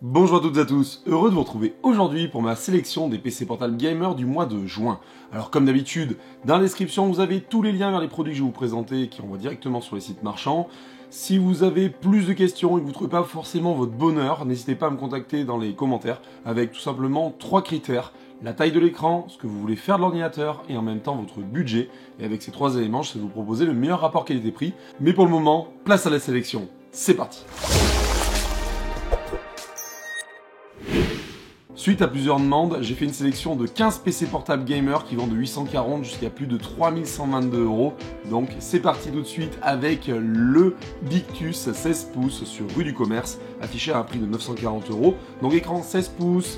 Bonjour à toutes et à tous, heureux de vous retrouver aujourd'hui pour ma sélection des PC portables gamer du mois de juin. Alors comme d'habitude, dans la description vous avez tous les liens vers les produits que je vais vous présenter qui envoient directement sur les sites marchands. Si vous avez plus de questions et que vous ne trouvez pas forcément votre bonheur, n'hésitez pas à me contacter dans les commentaires avec tout simplement 3 critères. La taille de l'écran, ce que vous voulez faire de l'ordinateur et en même temps votre budget. Et avec ces 3 éléments, je vais vous proposer le meilleur rapport qualité-prix. Mais pour le moment, place à la sélection. C'est parti! Suite à plusieurs demandes, j'ai fait une sélection de 15 PC portables gamer qui vont de 840 jusqu'à plus de 3122 €. Donc c'est parti tout de suite avec le Victus 16 pouces sur rue du Commerce, affiché à un prix de 940 €. Donc écran 16 pouces,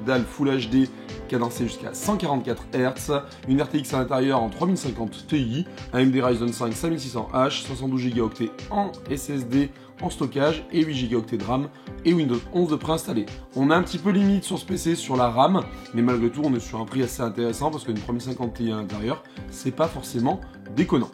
dalle Full HD, cadencé jusqu'à 144 Hz, une RTX à l'intérieur en 3050 Ti, AMD Ryzen 5 5600H, 72 Go en SSD en stockage et 8 Go de RAM et Windows 11 de préinstallé. On a un petit peu limite sur ce PC sur la RAM, mais malgré tout on est sur un prix assez intéressant parce qu'une 3050 Ti à l'intérieur, c'est pas forcément déconnant.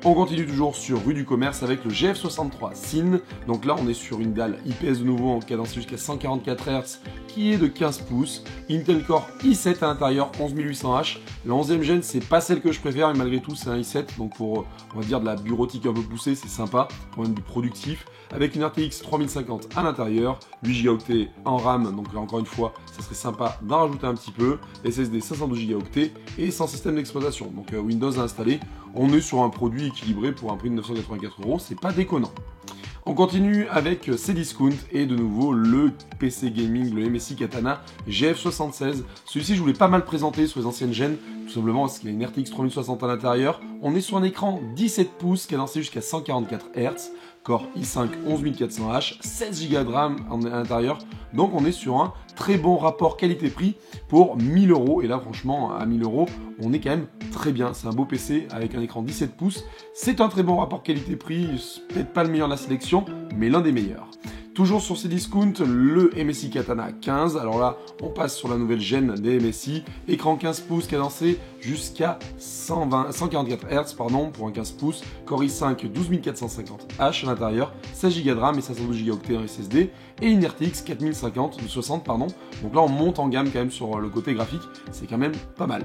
On continue toujours sur rue du Commerce avec le GF63 Cine. Donc là, on est sur une dalle IPS de nouveau en cadencé jusqu'à 144 Hz qui est de 15 pouces. Intel Core i7 à l'intérieur, 11800H. La 11e gène, c'est pas celle que je préfère, mais malgré tout, c'est un i7. Donc pour, on va dire, de la bureautique un peu poussée, c'est sympa, pour même du productif. Avec une RTX 3050 à l'intérieur, 8 Go en RAM, donc là encore une fois, ça serait sympa d'en rajouter un petit peu. SSD 512 Go et sans système d'exploitation. Donc Windows à installer. On est sur un produit équilibré pour un prix de 984 €, c'est pas déconnant. On continue avec Cdiscount et de nouveau le PC Gaming, le MSI Katana GF76. Celui-ci, je voulais pas mal présenter sur les anciennes gènes, tout simplement parce qu'il a une RTX 3060 à l'intérieur. On est sur un écran 17 pouces cadencé jusqu'à 144 Hz, Core i5 11400H, 16 Go de RAM à l'intérieur. Donc on est sur un très bon rapport qualité-prix pour 1000 €. Et là, franchement, à 1000 €, on est quand même très bien. C'est un beau PC avec un écran 17 pouces. C'est un très bon rapport qualité-prix. Peut-être pas le meilleur de la sélection, mais l'un des meilleurs. Toujours sur Cdiscount, le MSI Katana 15. Alors là, on passe sur la nouvelle gène des MSI. Écran 15 pouces cadencé jusqu'à 144 Hz pour un 15 pouces. Core i5 12450H à l'intérieur, 16 Go de RAM et 512 Go en SSD. Et une RTX 4060. Donc là, on monte en gamme quand même sur le côté graphique. C'est quand même pas mal.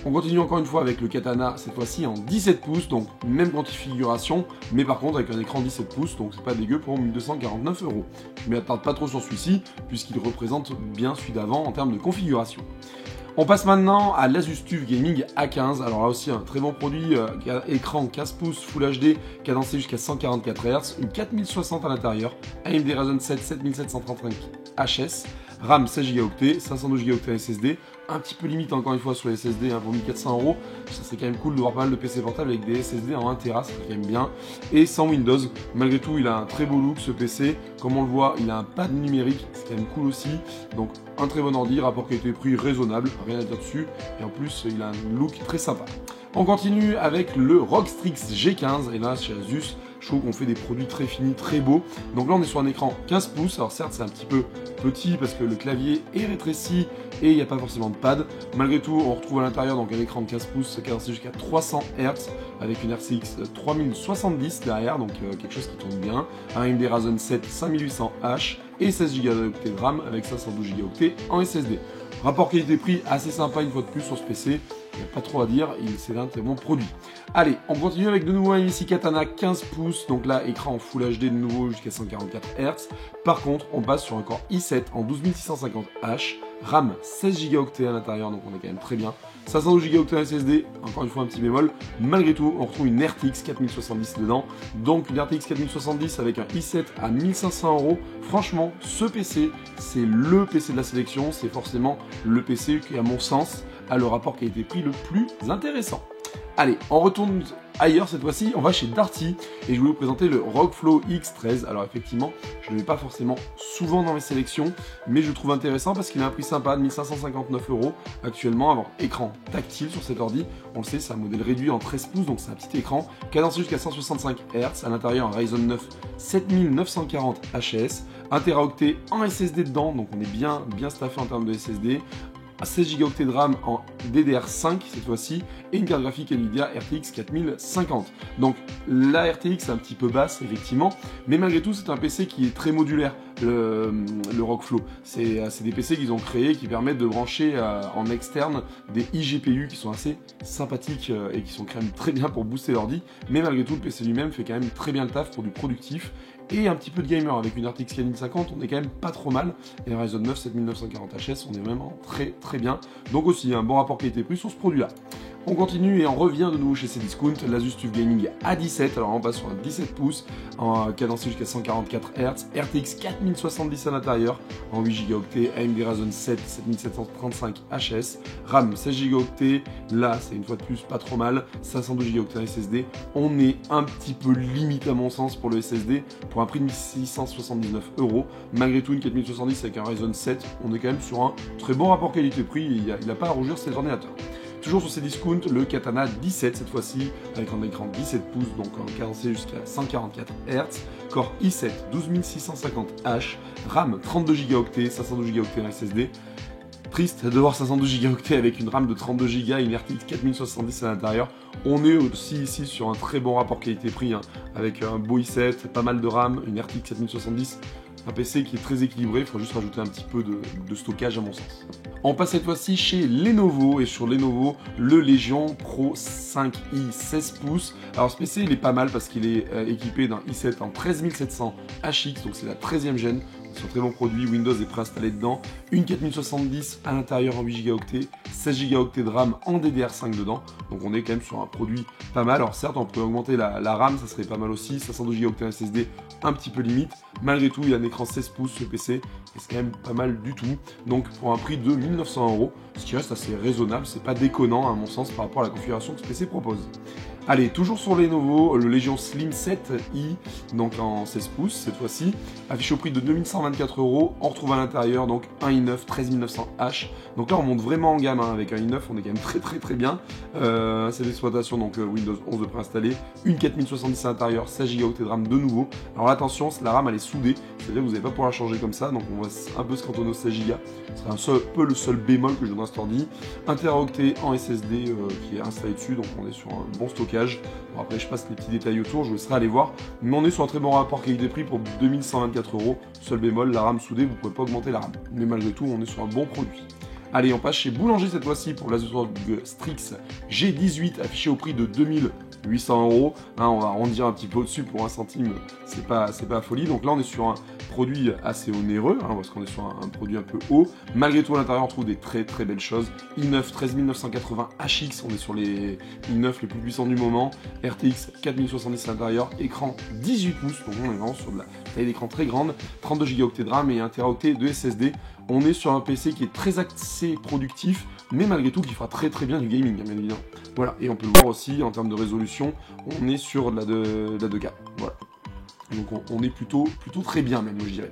On continue encore une fois avec le Katana, cette fois-ci en 17 pouces. Donc même configuration, mais par contre avec un écran 17 pouces. Donc c'est pas dégueu pour 1249 €. Je ne m'attarde pas trop sur celui-ci, puisqu'il représente bien celui d'avant en termes de configuration. On passe maintenant à l'Asus TUF Gaming A15. Alors là aussi un très bon produit, écran 15 pouces Full HD, cadencé jusqu'à 144 Hz, une 4060 à l'intérieur, AMD Ryzen 7 7735 HS, RAM 16 Go, 512 Go SSD, un petit peu limite encore une fois sur les SSD pour 1400 €. Ça serait quand même cool de voir pas mal de PC portables avec des SSD en 1 Tera, ça serait quand même bien. Et sans Windows, malgré tout il a un très beau look ce PC, comme on le voit il a un pad numérique, c'est quand même cool aussi. Donc un très bon ordi, rapport qualité-prix raisonnable, rien à dire dessus. Et en plus il a un look très sympa. On continue avec le ROG Strix G15, et là chez Asus, je trouve qu'on fait des produits très finis, très beaux. Donc là on est sur un écran 15 pouces, alors certes c'est un petit peu petit parce que le clavier est rétréci et il n'y a pas forcément de pad. Malgré tout on retrouve à l'intérieur donc un écran de 15 pouces cadencé jusqu'à 300 Hz avec une RTX 3070 derrière, donc quelque chose qui tourne bien. Un AMD Ryzen 7 5800H et 16 Go de RAM avec 512 Go en SSD. Rapport qualité-prix assez sympa une fois de plus sur ce PC. Il n'y a pas trop à dire, c'est un très bon produit. Allez, on continue avec de nouveau un MSI Katana 15 pouces, donc là, écran en Full HD de nouveau jusqu'à 144 Hz. Par contre, on passe sur un Core i7 en 12650H, RAM 16 Go à l'intérieur, donc on est quand même très bien. 512 Go SSD, encore une fois un petit bémol. Malgré tout, on retrouve une RTX 4070 dedans, donc une RTX 4070 avec un i7 à 1500 €. Franchement, ce PC, c'est le PC de la sélection, c'est forcément le PC qui, à mon sens, a le rapport qualité-prix le plus intéressant. Allez, on retourne ailleurs cette fois-ci, on va chez Darty et je vais vous présenter le ROG Flow X13. Alors effectivement, je ne le mets pas forcément souvent dans mes sélections, mais je le trouve intéressant parce qu'il a un prix sympa de 1559 € actuellement. Avoir écran tactile sur cet ordi, on le sait, c'est un modèle réduit en 13 pouces, donc c'est un petit écran, cadencé jusqu'à 165 Hz, à l'intérieur un Ryzen 9 7940 HS, 1 Teraoctet en SSD dedans, donc on est bien staffé en termes de SSD. 16 Go de RAM en DDR5 cette fois-ci, et une carte graphique Nvidia RTX 4050. Donc la RTX est un petit peu basse effectivement, mais malgré tout c'est un PC qui est très modulaire, le Rockflow. C'est des PC qu'ils ont créés qui permettent de brancher en externe des iGPU qui sont assez sympathiques et qui sont quand même très bien pour booster l'ordi, mais malgré tout le PC lui-même fait quand même très bien le taf pour du productif. Et un petit peu de gamer avec une RTX 4050, on est quand même pas trop mal. Et un Ryzen 9 7940 HS, on est vraiment très bien. Donc aussi un bon rapport qualité-prix sur ce produit-là. On continue et on revient de nouveau chez Cdiscount, l'Asus TUF Gaming A17, alors on passe sur un 17 pouces, en cadencé jusqu'à 144 Hz, RTX 4070 à l'intérieur, en 8 Go, AMD Ryzen 7 7735 HS, RAM 16 Go, là c'est une fois de plus pas trop mal, 512 Go SSD, on est un petit peu limite à mon sens pour le SSD, pour un prix de 679 €, malgré tout une 4070 avec un Ryzen 7, on est quand même sur un très bon rapport qualité-prix, il n'a pas à rougir cet ordinateur. Toujours sur Cdiscount, le Katana 17 cette fois-ci, avec un écran 17 pouces, donc en cadencé jusqu'à 144 Hz, Core i7 12650H, RAM 32 Go, 512 Go en SSD. Triste de voir 512 Go avec une RAM de 32 Go et une RTX 4070 à l'intérieur. On est aussi ici sur un très bon rapport qualité-prix, hein, avec un beau i7, pas mal de RAM, une RTX 4070. Un PC qui est très équilibré, il faudra juste rajouter un petit peu de stockage à mon sens. On passe cette fois-ci chez Lenovo, et sur Lenovo, le Legion Pro 5i 16 pouces. Alors ce PC il est pas mal parce qu'il est équipé d'un i7 en 13700 HX, donc c'est la 13e gêne. C'est un très bon produit, Windows est préinstallé dedans, une 4070 à l'intérieur en 8 Go, 16 Go de RAM en DDR5 dedans, donc on est quand même sur un produit pas mal. Alors certes on peut augmenter la RAM, ça serait pas mal aussi, 512 Go en SSD un petit peu limite, malgré tout il a un écran 16 pouces ce PC, et c'est quand même pas mal du tout, donc pour un prix de 1900 €, ce qui reste assez raisonnable, c'est pas déconnant à mon sens par rapport à la configuration que ce PC propose. Allez, toujours sur Lenovo, le Legion Slim 7i, donc en 16 pouces cette fois-ci, affiché au prix de 2124 €, on retrouve à l'intérieur donc un i9 13900H, donc là on monte vraiment en gamme, hein, avec un i9 on est quand même très bien, c'est d'exploitation donc Windows 11 de préinstallé, une 4070 à l'intérieur, 16 Go de RAM de nouveau. Alors attention, la RAM elle est soudée, c'est-à-dire que vous n'allez pas pouvoir la changer comme ça, donc on va un peu se cantonner aux 16 Go, c'est un peu le seul bémol que je donne à cet ordi. 1 Teraoctet en SSD qui est installé dessus, donc on est sur un bon stockage. Bon, après je passe les petits détails autour, je vous laisserai aller voir, mais on est sur un très bon rapport qualité-prix pour 2124 €, seul bémol, la RAM soudée, vous ne pouvez pas augmenter la RAM, mais malgré tout on est sur un bon produit. Allez, on passe chez Boulanger cette fois-ci pour l'Asus ROG Strix G18 affiché au prix de 2800 €. Hein, on va arrondir un petit peu au-dessus pour 1 centime, c'est pas la folie. Donc là, on est sur un produit assez onéreux, hein, parce qu'on est sur un produit un peu haut. Malgré tout, à l'intérieur, on trouve des très belles choses. i9 13980 HX, on est sur les i9 les plus puissants du moment. RTX 4070 à l'intérieur, écran 18 pouces, donc on est vraiment sur de la taille d'écran très grande. 32 Go de RAM et 1 Teraoctet de SSD. On est sur un PC qui est très axé productif, mais malgré tout qui fera très bien du gaming, bien évidemment. Voilà, et on peut le voir aussi en termes de résolution, on est sur de la 2K. Voilà. Donc on est plutôt très bien même, je dirais.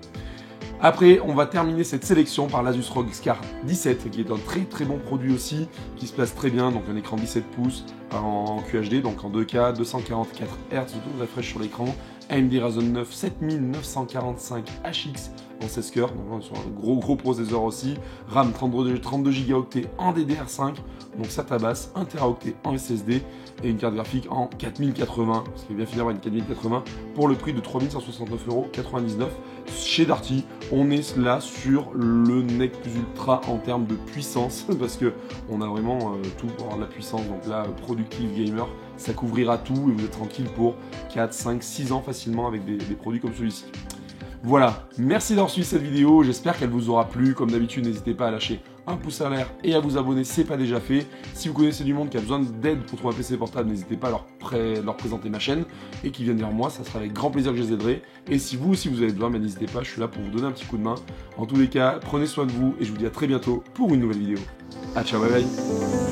Après, on va terminer cette sélection par l'Asus ROG Scar 17, qui est un très bon produit aussi, qui se place très bien, donc un écran 17 pouces en QHD, donc en 2K, 244 Hz, tout refresh sur l'écran, AMD Ryzen 9 7945 HX en 16 cœurs, donc on est sur un gros processeur aussi, RAM 32 Go en DDR5, donc ça tabasse, 1 Teraoctet en SSD, et une carte graphique en 4080, ce qui est bien finir avec une 4080, pour le prix de 3169,99 €. Chez Darty, on est là sur le nec plus ultra en termes de puissance, parce que on a vraiment tout pour avoir de la puissance, donc là, Productive Gamer, ça couvrira tout, et vous êtes tranquille pour 4, 5, 6 ans facilement avec des produits comme celui-ci. Voilà, merci d'avoir suivi cette vidéo, j'espère qu'elle vous aura plu. Comme d'habitude, n'hésitez pas à lâcher un pouce en l'air et à vous abonner si ce n'est pas déjà fait. Si vous connaissez du monde qui a besoin d'aide pour trouver un PC portable, n'hésitez pas à leur présenter ma chaîne et qu'ils viennent vers moi, ça sera avec grand plaisir que je les aiderai. Et si vous aussi vous avez besoin, n'hésitez pas, je suis là pour vous donner un petit coup de main. En tous les cas, prenez soin de vous et je vous dis à très bientôt pour une nouvelle vidéo. Ah ciao, bye bye.